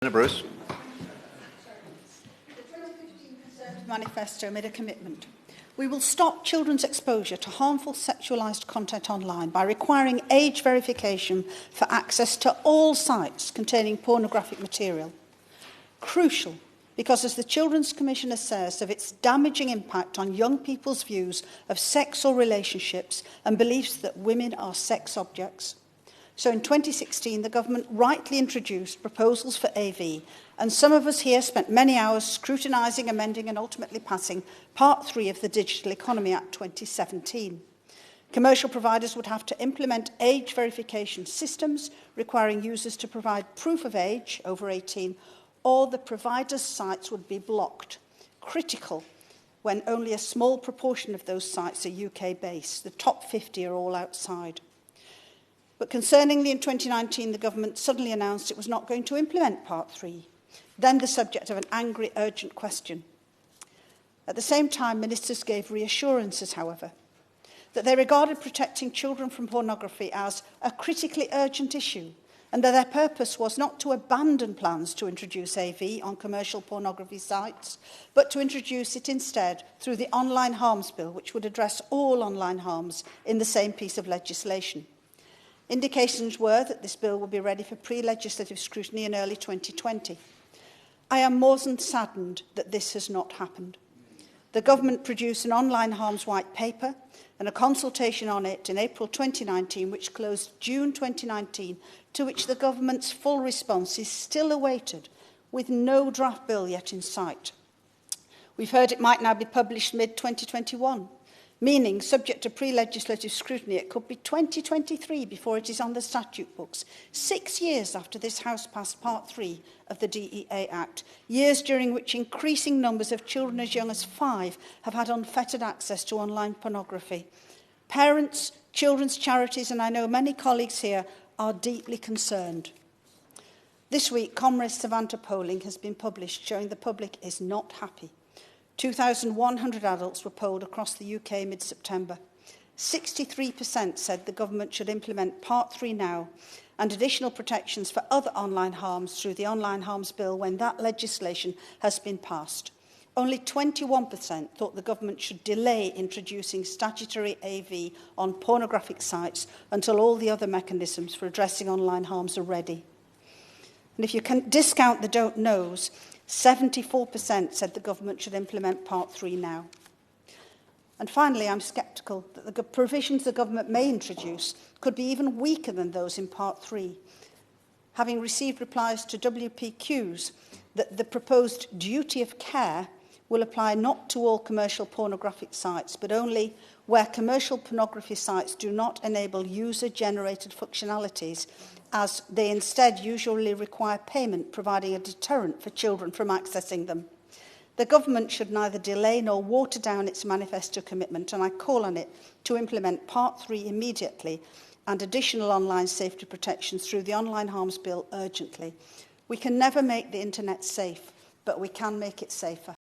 Fiona Bruce. The 2015 Conservative Manifesto made a commitment. We will stop children's exposure to harmful sexualised content online by requiring age verification for access to all sites containing pornographic material. Crucial, because as the Children's Commissioner says, of its damaging impact on young people's views of sex or relationships and beliefs that women are sex objects. So in 2016, the government rightly introduced proposals for AV, and some of us here spent many hours scrutinising, amending and ultimately passing Part 3 of the Digital Economy Act 2017. Commercial providers would have to implement age verification systems requiring users to provide proof of age, over 18, or the provider's sites would be blocked. Critical when only a small proportion of those sites are UK-based. The top 50 are all outside. But concerningly, in 2019, the government suddenly announced it was not going to implement Part 3, then the subject of an angry, urgent question. At the same time, ministers gave reassurances, however, that they regarded protecting children from pornography as a critically urgent issue, and that their purpose was not to abandon plans to introduce AV on commercial pornography sites, but to introduce it instead through the Online Harms Bill, which would address all online harms in the same piece of legislation. Indications were that this bill would be ready for pre-legislative scrutiny in early 2020. I am more than saddened that this has not happened. The government produced an online harms white paper and a consultation on it in April 2019, which closed June 2019, to which the government's full response is still awaited, with no draft bill yet in sight. We've heard it might now be published mid-2021. Meaning, subject to pre-legislative scrutiny, it could be 2023 before it is on the statute books, 6 years after this House passed Part 3 of the DEA Act, years during which increasing numbers of children as young as 5 have had unfettered access to online pornography. Parents, children's charities, and I know many colleagues here are deeply concerned. This week, Comrade Savanta polling has been published showing the public is not happy. 2,100 adults were polled across the UK mid-September. 63% said the government should implement Part 3 now and additional protections for other online harms through the Online Harms Bill when that legislation has been passed. Only 21% thought the government should delay introducing statutory AV on pornographic sites until all the other mechanisms for addressing online harms are ready. And if you can discount the don't knows, 74% said the government should implement Part 3 now. And finally, I'm sceptical that the provisions the government may introduce could be even weaker than those in Part 3. Having received replies to WPQs that the proposed duty of care will apply not to all commercial pornographic sites, but only where commercial pornography sites do not enable user-generated functionalities, as they instead usually require payment, providing a deterrent for children from accessing them. The government should neither delay nor water down its manifesto commitment, and I call on it to implement Part 3 immediately and additional online safety protections through the Online Harms Bill urgently. We can never make the internet safe, but we can make it safer.